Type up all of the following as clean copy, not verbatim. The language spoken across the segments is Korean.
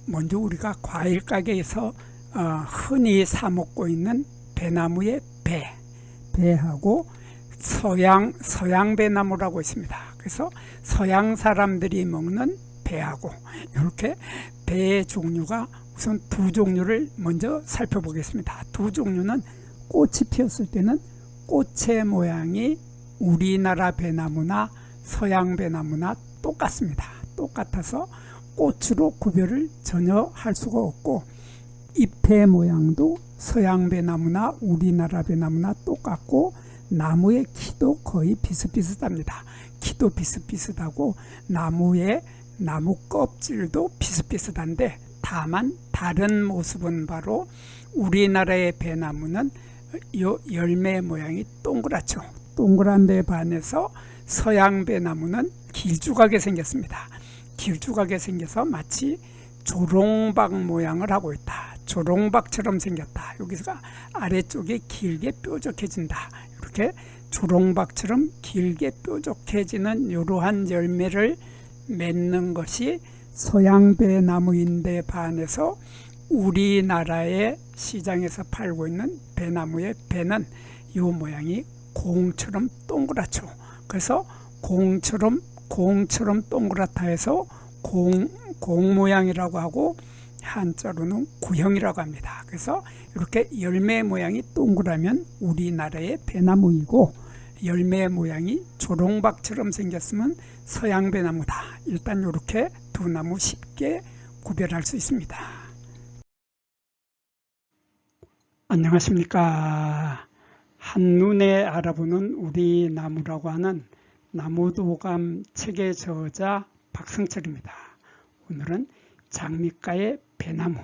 먼저 우리가 과일 가게에서 흔히 사 먹고 있는 배나무의 배하고 서양 배나무라고 있습니다. 그래서 서양 사람들이 먹는 배하고 이렇게 배의 종류가 우선 두 종류를 먼저 살펴보겠습니다. 두 종류는 꽃이 피었을 때는 꽃의 모양이 우리나라 배나무나 서양 배나무나 똑같습니다. 똑같아서 꽃으로 구별을 전혀 할 수가 없고, 잎의 모양도 서양 배나무나 우리나라 배나무나 똑같고, 나무의 키도 거의 비슷비슷합니다. 키도 비슷비슷하고 나무 껍질도 비슷비슷한데, 다만 다른 모습은 바로 우리나라의 배나무는 요 열매 모양이 동그랗죠. 동그란 데 반해서 서양 배나무는 길쭉하게 생겼습니다. 길쭉하게 생겨서 마치 조롱박 모양을 하고 있다. 조롱박처럼 생겼다. 여기서 아래쪽이 길게 뾰족해진다. 이렇게 조롱박처럼 길게 뾰족해지는 이러한 열매를 맺는 것이 서양 배나무인데 반해서 우리나라의 시장에서 팔고 있는 배나무의 배는 이 모양이 공처럼 동그랗죠. 그래서 공처럼 동그랗다 해서 공 모양이라고 하고, 한자로는 구형이라고 합니다. 그래서 이렇게 열매 모양이 동그라면 우리나라의 배나무이고, 열매 모양이 조롱박처럼 생겼으면 서양 배나무다. 일단 이렇게 두 나무 쉽게 구별할 수 있습니다. 안녕하십니까. 한눈에 알아보는 우리 나무라고 하는 나무도감 책의 저자 박승철입니다. 오늘은 장미가의 배나무,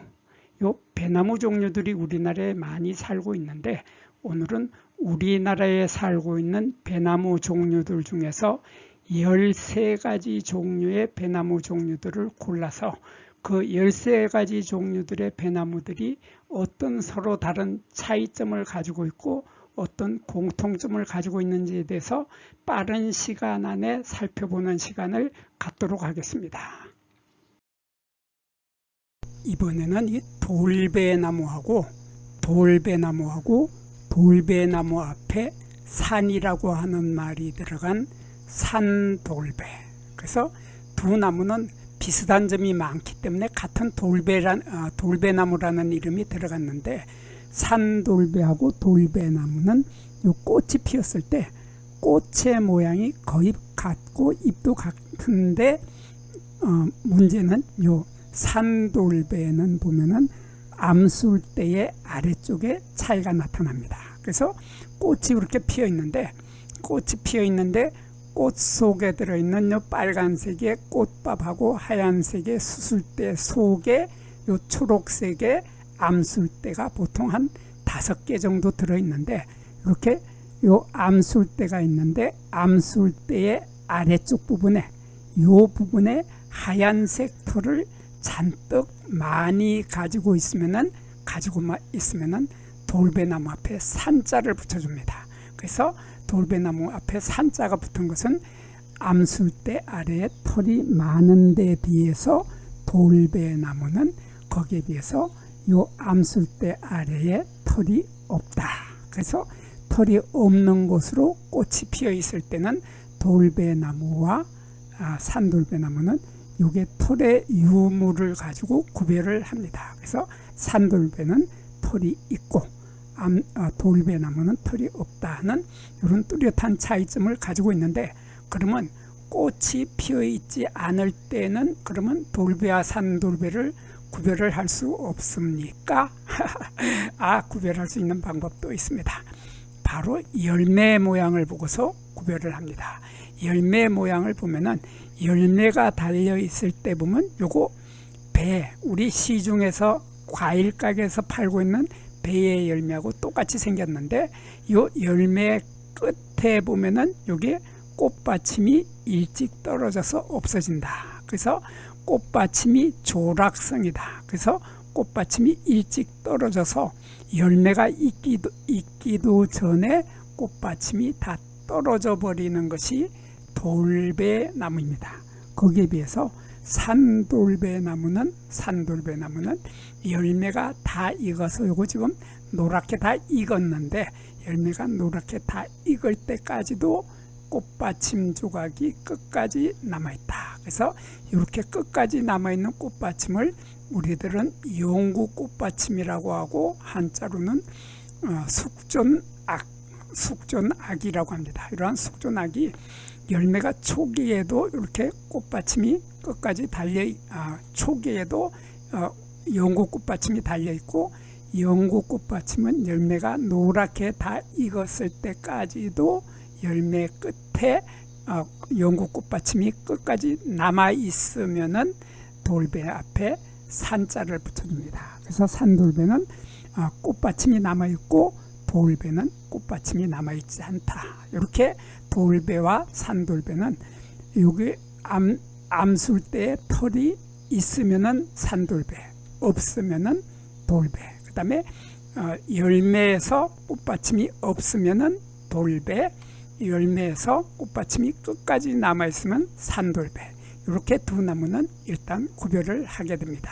요 배나무 종류들이 우리나라에 많이 살고 있는데, 오늘은 우리나라에 살고 있는 배나무 종류들 중에서 13가지 종류의 배나무 종류들을 골라서 그 13가지 종류들의 배나무들이 어떤 서로 다른 차이점을 가지고 있고 어떤 공통점을 가지고 있는지에 대해서 빠른 시간 안에 살펴보는 시간을 갖도록 하겠습니다. 이번에는 이 돌배나무하고 돌배나무 앞에 산이라고 하는 말이 들어간 산돌배. 그래서 두 나무는 비슷한 점이 많기 때문에 같은 돌배나무라는 이름이 들어갔는데, 산돌배하고 돌배나무는 요 꽃이 피었을 때 꽃의 모양이 거의 같고 잎도 같은데, 문제는 요 산돌배는 보면은 암술대의 아래쪽에 차이가 나타납니다. 그래서 꽃이 그렇게 피어 있는데 꽃 속에 들어있는 요 빨간색의 꽃밥하고 하얀색의 수술대 속에 요 초록색의 암술대가 보통 한 5개 정도 들어있는데, 이렇게 요 암술대가 있는데 암술대의 아래쪽 부분에 요 부분에 하얀색 털을 잔뜩 많이 가지고 있으면은 돌배나무 앞에 산자를 붙여줍니다. 그래서 돌배나무 앞에 산자가 붙은 것은 암술대 아래에 털이 많은 데 비해서 돌배나무는 거기에 비해서 요 암술대 아래에 털이 없다. 그래서 털이 없는 곳으로 꽃이 피어 있을 때는 돌배나무와 산돌배나무는 요게 털의 유무를 가지고 구별을 합니다. 그래서 산돌배는 털이 있고 돌배나무는 털이 없다는 이런 뚜렷한 차이점을 가지고 있는데, 그러면 꽃이 피어 있지 않을 때는 그러면 돌배와 산돌배를 구별을 할 수 없습니까? 구별할 수 있는 방법도 있습니다. 바로 열매 모양을 보고서 구별을 합니다. 열매 모양을 보면은 열매가 달려 있을 때 보면 요거 우리 시중에서 과일 가게에서 팔고 있는 배의 열매하고 똑같이 생겼는데, 요 열매 끝에 보면은 요게 꽃받침이 일찍 떨어져서 없어진다. 그래서 꽃받침이 조락성이다. 그래서 꽃받침이 일찍 떨어져서 열매가 익기도 전에 꽃받침이 다 떨어져 버리는 것이 돌배나무입니다. 거기에 비해서 산돌배나무는 열매가 다 익어서 요거 지금 노랗게 다 익었는데 열매가 노랗게 다 익을 때까지도 꽃받침 조각이 끝까지 남아있다. 그래서 이렇게 끝까지 남아있는 꽃받침을 우리들은 용구 꽃받침이라고 하고 한자로는 숙존악이라고 합니다. 이러한 숙존악이 열매가 초기에도 이렇게 꽃받침이 끝까지 초기에도 용구 꽃받침이 달려있고 용구 꽃받침은 열매가 노랗게 다 익었을 때까지도 열매 끝에 용구 꽃받침이 끝까지 남아 있으면은 돌배 앞에 산자를 붙여줍니다. 그래서 산돌배는 꽃받침이 남아 있고 돌배는 꽃받침이 남아 있지 않다. 이렇게 돌배와 산돌배는 여기 암술 때에 털이 있으면은 산돌배, 없으면은 돌배. 그다음에 열매에서 꽃받침이 없으면은 돌배, 열매에서 꽃받침이 끝까지 남아있으면 산돌배. 이렇게 두 나무는 일단 구별을 하게 됩니다.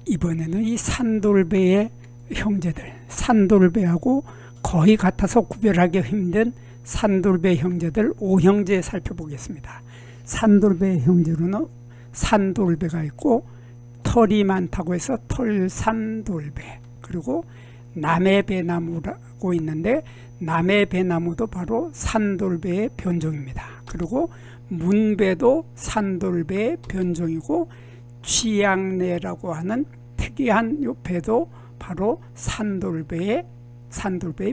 이번에는 이 산돌배의 형제들, 산돌배하고 거의 같아서 구별하기 힘든 산돌배 형제들 5형제 살펴보겠습니다. 산돌배 형제로는 산돌배가 있고 털이 많다고 해서 털산돌배, 그리고 남해배나무라고 있는데 남해배나무도 바로 산돌배의 변종입니다. 그리고 문배도 산돌배의 변종이고 취양래라고 하는 특이한 요 배도 바로 산돌배의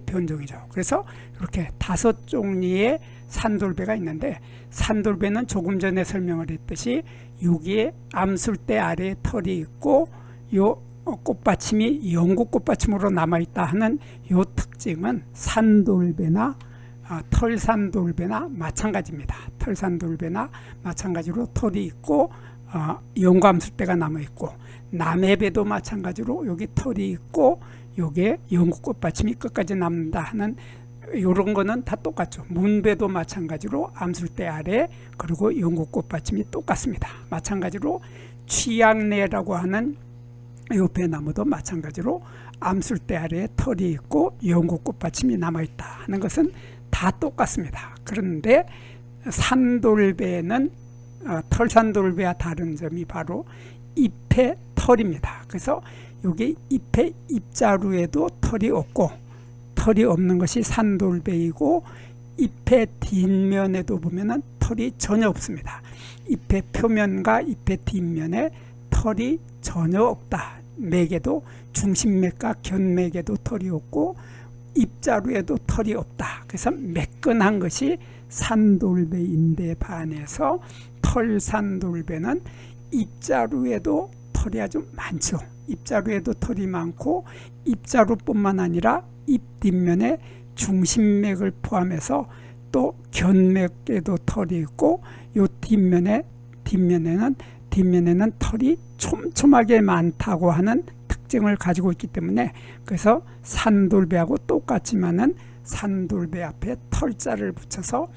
변종이죠. 그래서 이렇게 5종류의 산돌배가 있는데 산돌배는 조금 전에 설명을 했듯이 여기에 암술대 아래에 털이 있고 요 꽃받침이 영구 꽃받침으로 남아있다 하는 요 특징은 산돌배나 털산돌배나 마찬가지입니다. 털산돌배나 마찬가지로 털이 있고 영구 암술대가 남아있고 남해배도 마찬가지로 여기 털이 있고 요게 영구 꽃받침이 끝까지 남는다 하는 요런 거는 다 똑같죠. 문배도 마찬가지로 암술대 아래 그리고 영구 꽃받침이 똑같습니다. 마찬가지로 취양래라고 하는 요 배나무도 마찬가지로 암술대 아래에 털이 있고 영구 꽃받침이 남아있다 하는 것은 다 똑같습니다. 그런데 산돌배는 털산돌배와 다른 점이 바로 잎의 털입니다. 그래서 여기 잎의 잎자루에도 털이 없고 털이 없는 것이 산돌배이고 잎의 뒷면에도 보면은 털이 전혀 없습니다. 잎의 표면과 잎의 뒷면에 털이 전혀 없다. 맥에도 중심맥과 견맥에도 털이 없고 잎자루에도 털이 없다. 그래서 매끈한 것이 산돌배인데 반해서 털산돌배는 잎자루에도 털이 아주 많죠. 잎자루에도 털이 많고 잎자루뿐만 아니라 잎 뒷면에 중심맥을 포함해서 또 견맥에도 털이 있고 요 뒷면에는 털이 촘촘하게 많다고 하는 특징을 가지고 있기 때문에 그래서 산돌배하고 똑같지만은 산돌배 앞에 털자를 붙여서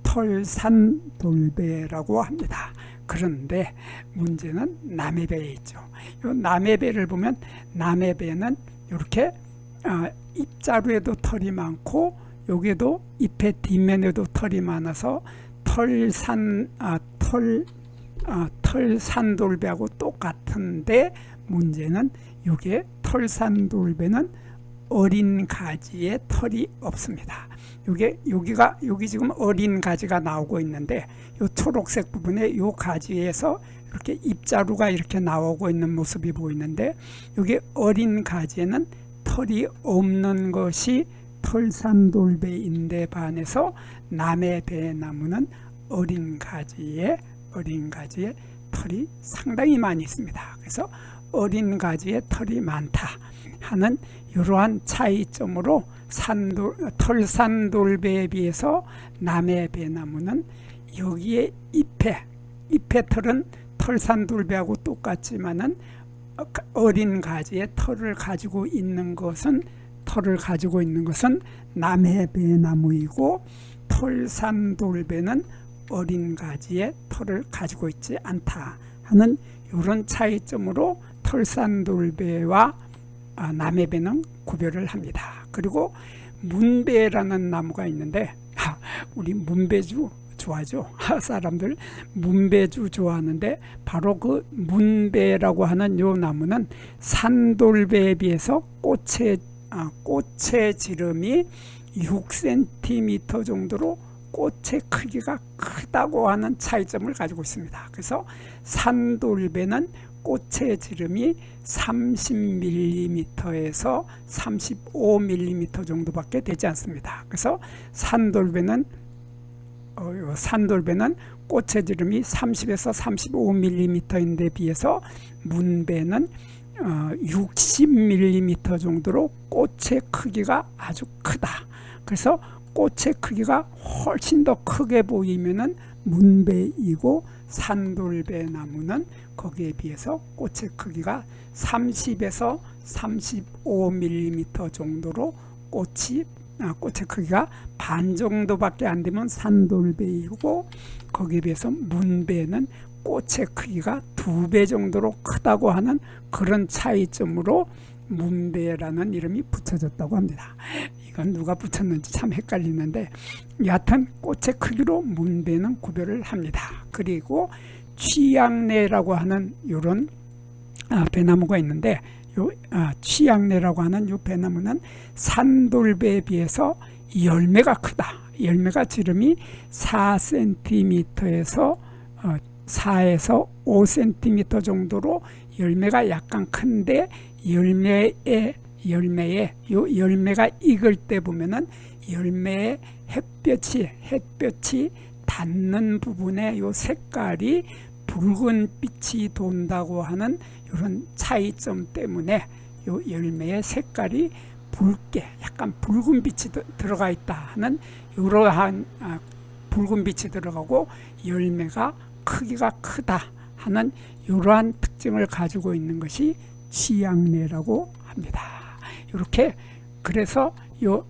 털산돌배라고 합니다. 그런데 문제는 남해배에 있죠. 요 남해배를 보면 남해배는 이렇게 잎자루에도 털이 많고 여기에도 잎의 뒷면에도 털이 많아서 털산돌배하고 똑같은데 문제는 여기에 털산돌배는 어린 가지에 털이 없습니다. 여기 지금 어린 가지가 나오고 있는데 요 초록색 부분에 요 가지에서 이렇게 잎자루가 이렇게 나오고 있는 모습이 보이는데 여기 어린 가지에는 털이 없는 것이 털산돌배인데 반해서 남해배나무는 어린 가지에 털이 상당히 많이 있습니다. 그래서 어린 가지에 털이 많다 하는 이러한 차이점으로 털산돌배에 비해서 남해배나무는 여기에 잎의 털은 털산돌배하고 똑같지만은 어린 가지에 털을 가지고 있는 것은 남해배나무이고 털산돌배는 어린 가지에 털을 가지고 있지 않다 하는 이런 차이점으로 털산돌배와 남해배는 구별을 합니다. 그리고 문배라는 나무가 있는데 우리 문배주 좋아하죠. 사람들 문배주 좋아하는데 바로 그 문배라고 하는 요 나무는 산돌배에 비해서 꽃의 지름이 6cm 정도로 꽃의 크기가 크다고 하는 차이점을 가지고 있습니다. 그래서 산돌배는 꽃의 지름이 30mm에서 35mm 정도밖에 되지 않습니다. 그래서 산돌배는 꽃의 지름이 30에서 35mm인데 비해서 문배는 60mm 정도로 꽃의 크기가 아주 크다. 그래서 꽃의 크기가 훨씬 더 크게 보이면은 문배이고, 산돌배 나무는 거기에 비해서 꽃의 크기가 30에서 35mm 정도로 꽃의 크기가 반 정도밖에 안 되면 산돌배이고, 거기에 비해서 문배는 꽃의 크기가 2배 정도로 크다고 하는 그런 차이점으로 문배라는 이름이 붙여졌다고 합니다. 이건 누가 붙였는지 참 헷갈리는데, 여하튼 꽃의 크기로 문배는 구별을 합니다. 그리고 취향래라고 하는 이런 배나무가 있는데, 취향래라고 하는 이 배나무는 산돌배에 비해서 열매가 크다. 열매가 지름이 4cm에서 4에서 5cm 정도로 열매가 약간 큰데, 열매가 익을 때 보면은 열매의 햇볕이 닿는 부분에 요 색깔이 붉은 빛이 돈다고 하는 이런 차이점 때문에 요 열매의 색깔이 붉게 약간 붉은 빛이 들어가 있다 하는 이러한 붉은 빛이 들어가고 열매가 크기가 크다 하는 이러한 특징을 가지고 있는 것이 취향래라고 합니다. 이렇게 그래서 요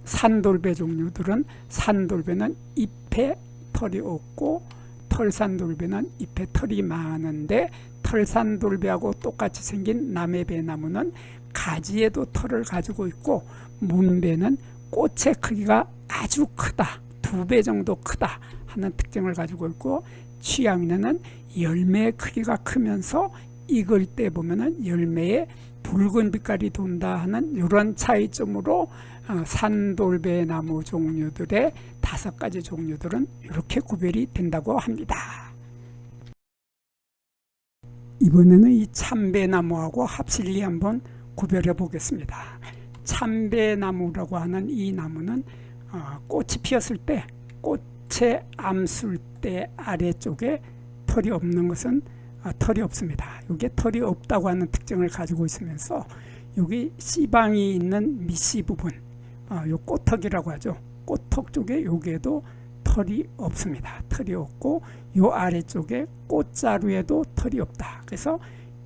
산돌배 종류들은, 산돌배는 잎에 털이 없고 털산돌배는 잎에 털이 많은데, 털산돌배하고 똑같이 생긴 남해배나무는 가지에도 털을 가지고 있고, 문배는 꽃의 크기가 아주 크다, 2배 정도 크다 하는 특징을 가지고 있고, 취향래는 열매의 크기가 크면서 익을 때 보면은 열매에 붉은 빛깔이 돈다 하는 이런 차이점으로 산돌배 나무 종류들의 5가지 종류들은 이렇게 구별이 된다고 합니다. 이번에는 이 참배나무하고 합실리 한번 구별해 보겠습니다. 참배나무라고 하는 이 나무는 꽃이 피었을 때 꽃의 암술대 아래쪽에 털이 없는 것은 털이 없습니다. 이게 털이 없다고 하는 특징을 가지고 있으면서 여기 씨방이 있는 밑씨 부분, 요 꽃턱이라고 하죠. 꽃턱 쪽에 여기에도 털이 없습니다. 털이 없고 요 아래쪽에 꽃자루에도 털이 없다. 그래서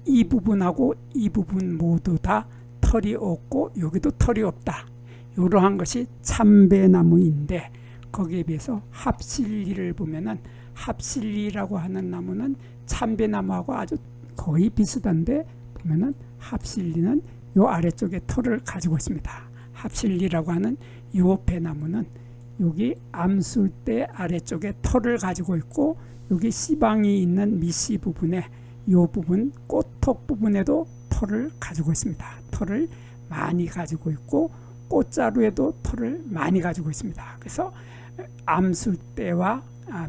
이 부분하고 이 부분 모두 다 털이 없고 여기도 털이 없다. 이러한 것이 참배나무인데, 거기에 비해서 합실리를 보면은, 합실리라고 하는 나무는 참배나무하고 아주 거의 비슷한데, 보면은 합실리는 요 아래쪽에 털을 가지고 있습니다. 합실리라고 하는 요 배나무는 여기 암술대 아래쪽에 털을 가지고 있고, 여기 씨방이 있는 밑씨 부분에 요 부분 꽃턱 부분에도 털을 가지고 있습니다. 털을 많이 가지고 있고 꽃자루에도 털을 많이 가지고 있습니다. 그래서 암술대와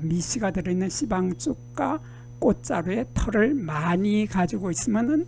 밑씨가 들어있는 씨방 쪽과 꽃자루에 털을 많이 가지고 있으면은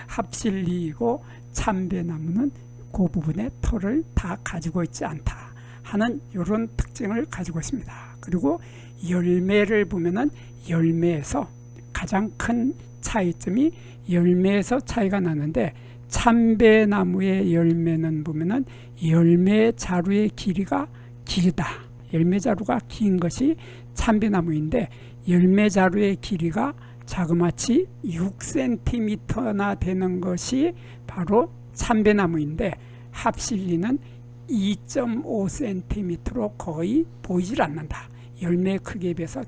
합실리이고, 참배나무는 그 부분에 털을 다 가지고 있지 않다 하는 이런 특징을 가지고 있습니다. 그리고 열매를 보면은 열매에서 가장 큰 차이점이 열매에서 차이가 나는데, 참배나무의 열매는 보면은 열매 자루의 길이가 길다. 열매 자루가 긴 것이 참배나무인데, 열매 자루의 길이가 자그마치 6cm나 되는 것이 바로 참배나무인데, 합실리는 2.5cm로 거의 보이질 않는다. 열매 크기에 비해서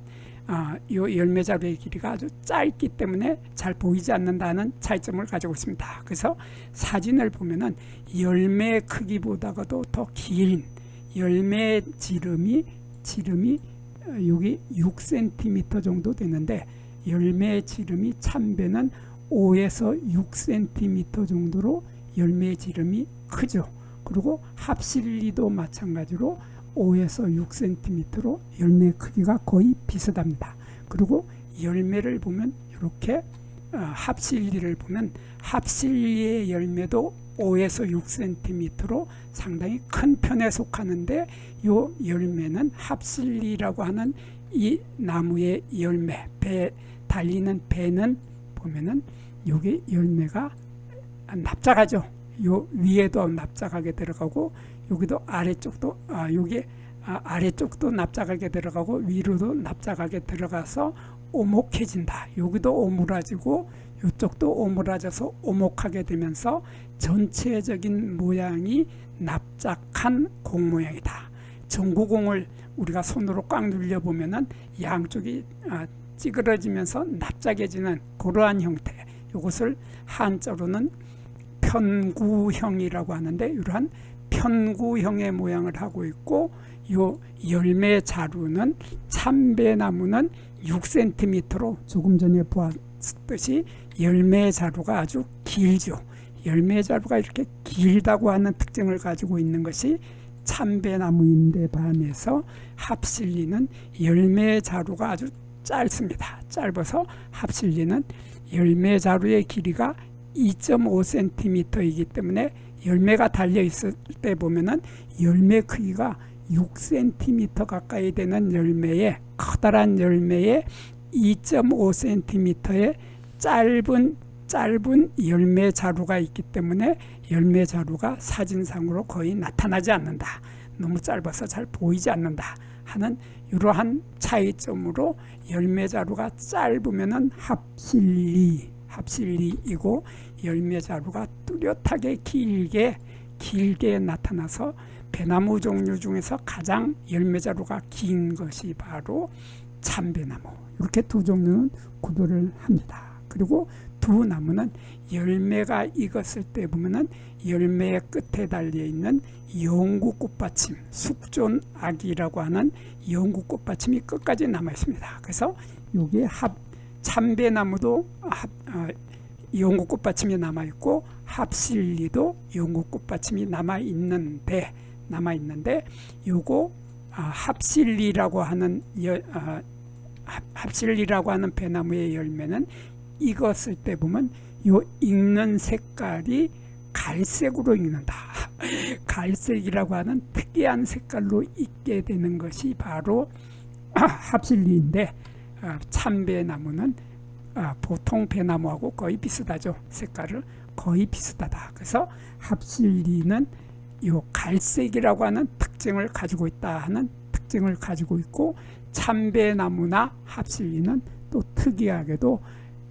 이 열매 자루의 길이가 아주 짧기 때문에 잘 보이지 않는다는 차이점을 가지고 있습니다. 그래서 사진을 보면은 열매 크기보다도 더 긴 열매 지름이 여기 6cm 정도 되는데, 열매 지름이 참배는 5에서 6cm 정도로 열매 지름이 크죠. 그리고 합실리도 마찬가지로 5에서 6cm로 열매 크기가 거의 비슷합니다. 그리고 열매를 보면 이렇게 합실리를 보면 합실리의 열매도 5에서 6cm로 상당히 큰 편에 속하는데, 이 열매는 합실리라고 하는 이 나무의 열매, 배 달리는 배는 보면은 여기 열매가 납작하죠. 요 위에도 납작하게 들어가고 여기도 아래쪽도 여기 아래쪽도 납작하게 들어가고 위로도 납작하게 들어가서 오목해진다. 여기도 오므라지고 이쪽도 오므라져서 오목하게 되면서 전체적인 모양이 납작한 공 모양이다. 전구공을 우리가 손으로 꽉 눌려 보면은 양쪽이 찌그러지면서 납작해지는 그러한 형태, 이것을 한자로는 편구형이라고 하는데, 이러한 편구형의 모양을 하고 있고, 요 열매 자루는 참배나무는 6cm로 조금 전에 보았듯이 열매 자루가 아주 길죠. 열매 자루가 이렇게 길다고 하는 특징을 가지고 있는 것이 참배나무인데 반해서 합실리는 열매 자루가 아주 짧습니다. 짧아서 합실리는 열매 자루의 길이가 2.5cm이기 때문에 열매가 달려 있을 때 보면은 열매 크기가 6cm 가까이 되는 열매에, 커다란 열매에 2.5cm의 짧은 열매 자루가 있기 때문에 열매 자루가 사진상으로 거의 나타나지 않는다. 너무 짧아서 잘 보이지 않는다 하는 이러한 차이점으로 열매 자루가 짧으면은 합실리이고, 열매 자루가 뚜렷하게 길게 나타나서 배나무 종류 중에서 가장 열매 자루가 긴 것이 바로 참배나무. 이렇게 두 종류는 구별을 합니다. 그리고 두 나무는 열매가 익었을 때 보면은 열매의 끝에 달려 있는 영구꽃받침, 숙존아기라고 하는 영구꽃받침이 끝까지 남아 있습니다. 그래서 여기에 참배나무도 영구꽃받침이 남아 있고, 합실리도 영구꽃받침이 남아 있는데 요거 합실리라고 하는 배나무의 열매는 익었을 때 보면 요 익는 색깔이 갈색으로 익는다. 갈색이라고 하는 특이한 색깔로 익게 되는 것이 바로 합실리인데, 참배나무는 보통 배나무하고 거의 비슷하죠. 색깔을 거의 비슷하다. 그래서 합실리는 요 갈색이라고 하는 특징을 가지고 있다 하는 특징을 가지고 있고, 참배나무나 합실리는 또 특이하게도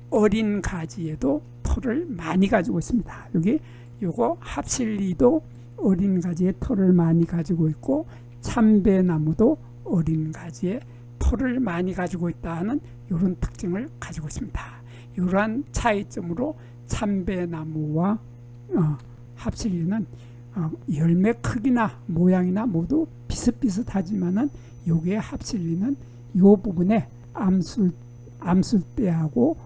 어린 가지에도 털을 많이 가지고 있습니다. 여기 요거 합실리도 어린 가지에 털을 많이 가지고 있고, 참배나무도 어린 가지에 털을 많이 가지고 있다 하는 이런 특징을 가지고 있습니다. 이러한 차이점으로 참배나무와 합실리는 열매 크기나 모양이나 모두 비슷비슷하지만은 요게 합실리는 요 부분에 암술대하고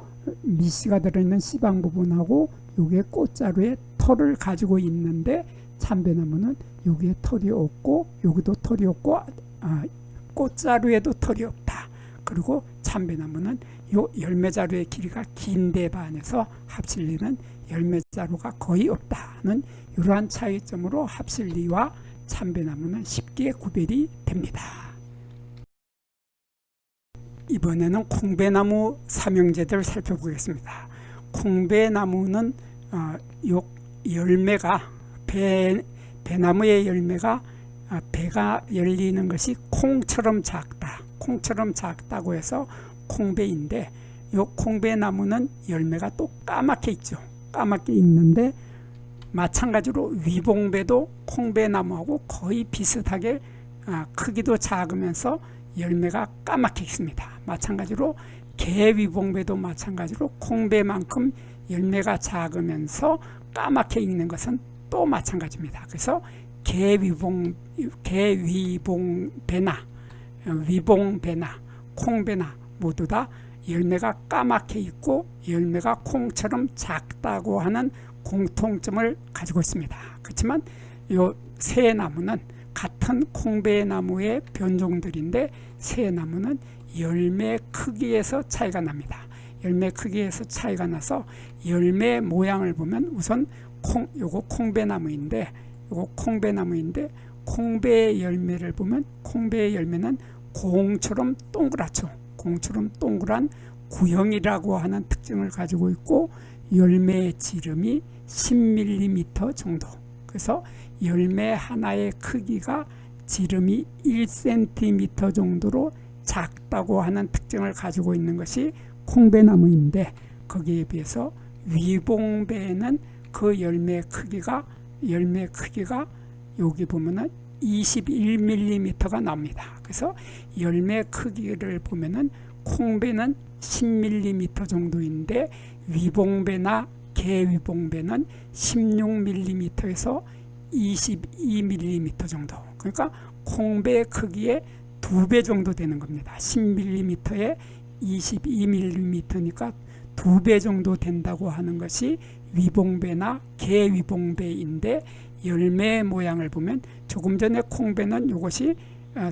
미씨가 들어있는 씨방 부분하고 요게 꽃자루에 털을 가지고 있는데, 참배나무는 여기에 털이 없고 여기도 털이 없고 꽃자루에도 털이 없다. 그리고 참배나무는 요 열매자루의 길이가 긴데 반해서 합실리는 열매자루가 거의 없다는 이러한 차이점으로 합실리와 참배나무는 쉽게 구별이 됩니다. 이번에는 콩배나무 삼형제들 살펴보겠습니다. 콩배나무는 요 열매가 배나무의 열매가 배가 열리는 것이 콩처럼 작다고 해서 콩배인데, 요 콩배나무는 열매가 또 까맣게 있죠. 까맣게 있는데 마찬가지로 위봉배도 콩배나무하고 거의 비슷하게 크기도 작으면서 열매가 까맣게 익습니다. 마찬가지로 개위봉배도 마찬가지로 콩배만큼 열매가 작으면서 까맣게 익는 것은 또 마찬가지입니다. 그래서 개위봉배나 위봉배나 콩배나 모두 다 열매가 까맣게 익고 열매가 콩처럼 작다고 하는 공통점을 가지고 있습니다. 그렇지만 이 세 나무는 같은 콩배나무의 변종들인데 세 나무는 열매 크기에서 차이가 납니다. 열매 크기에서 차이가 나서 열매 모양을 보면 우선 요거 콩배나무인데 콩배의 열매를 보면 콩배의 열매는 공처럼 동그랗죠. 공처럼 동그란 구형이라고 하는 특징을 가지고 있고 열매의 지름이 10mm 정도. 그래서 열매 하나의 크기가 지름이 1cm 정도로 작다고 하는 특징을 가지고 있는 것이 콩배나무인데 거기에 비해서 위봉배는 그 열매 크기가 여기 보면은 21mm가 나옵니다. 그래서 열매 크기를 보면은 콩배는 10mm 정도인데 위봉배나 개위봉배는 16mm에서 22mm 정도. 그러니까 콩배 크기의 2배 정도 되는 겁니다. 10mm에 22mm니까 2배 정도 된다고 하는 것이 위봉배나 개위봉배인데 열매 모양을 보면 조금 전에 콩배는 이것이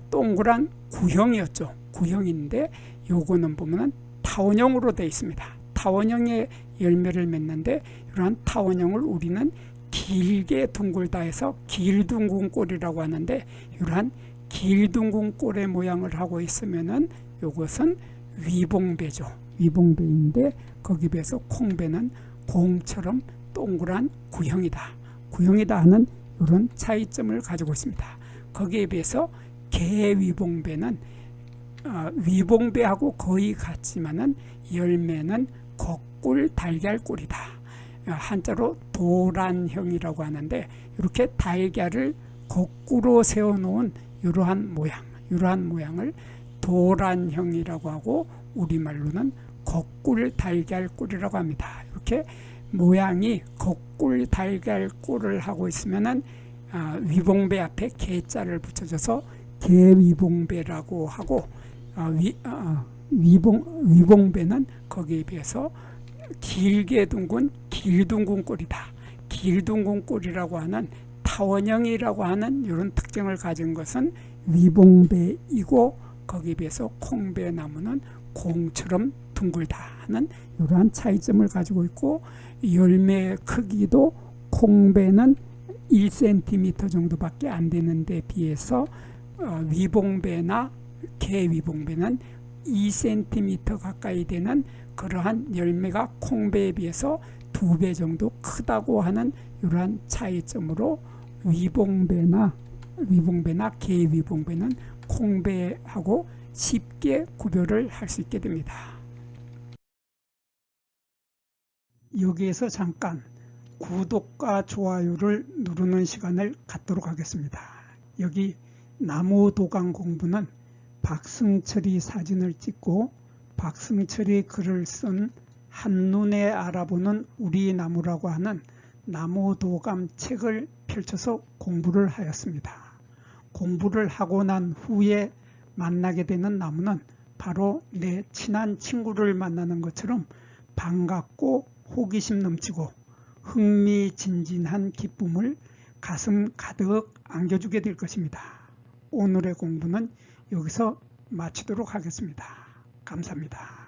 동그란 구형이었죠. 구형인데 요거는 보면은 타원형으로 되어 있습니다. 타원형의 열매를 맺는데 이러한 타원형을 우리는 길게 둥글다 해서 길둥근 꼴이라고 하는데 이러한 길둥근 꼴의 모양을 하고 있으면은 이것은 위봉배죠. 위봉배인데 거기에 비해서 콩배는 공처럼 동그란 구형이다. 구형이다 하는 이런 차이점을 가지고 있습니다. 거기에 비해서 개위봉배는 위봉배하고 거의 같지만은 열매는 거꿀 달걀꿀이다. 한자로 도란형이라고 하는데 이렇게 달걀을 거꾸로 세워놓은 이러한 모양을 도란형이라고 하고 우리말로는 거꿀 달걀꿀이라고 합니다. 이렇게 모양이 거꿀 달걀꿀을 하고 있으면은 위봉배 앞에 개자를 붙여줘서 개위봉배라고 하고 위봉배는 거기에 비해서 길게 둥근 길둥근 꼴이다. 길둥근 꼴이라고 하는 타원형이라고 하는 이런 특징을 가진 것은 위봉배이고 거기에 비해서 콩배나무는 공처럼 둥글다 하는 이러한 차이점을 가지고 있고 열매 크기도 콩배는 1cm 정도밖에 안 되는 데 비해서 위봉배나 개위봉배는 2cm 가까이 되는 그러한 열매가 콩배에 비해서 2배 정도 크다고 하는 이러한 차이점으로 위봉배나 개위봉배는 콩배하고 쉽게 구별을 할 수 있게 됩니다. 여기에서 잠깐 구독과 좋아요를 누르는 시간을 갖도록 하겠습니다. 여기 나무도감 공부는 박승철이 사진을 찍고 박승철이 글을 쓴 한눈에 알아보는 우리 나무라고 하는 나무도감 책을 펼쳐서 공부를 하였습니다. 공부를 하고 난 후에 만나게 되는 나무는 바로 내 친한 친구를 만나는 것처럼 반갑고 호기심 넘치고 흥미진진한 기쁨을 가슴 가득 안겨주게 될 것입니다. 오늘의 공부는 여기서 마치도록 하겠습니다. 감사합니다.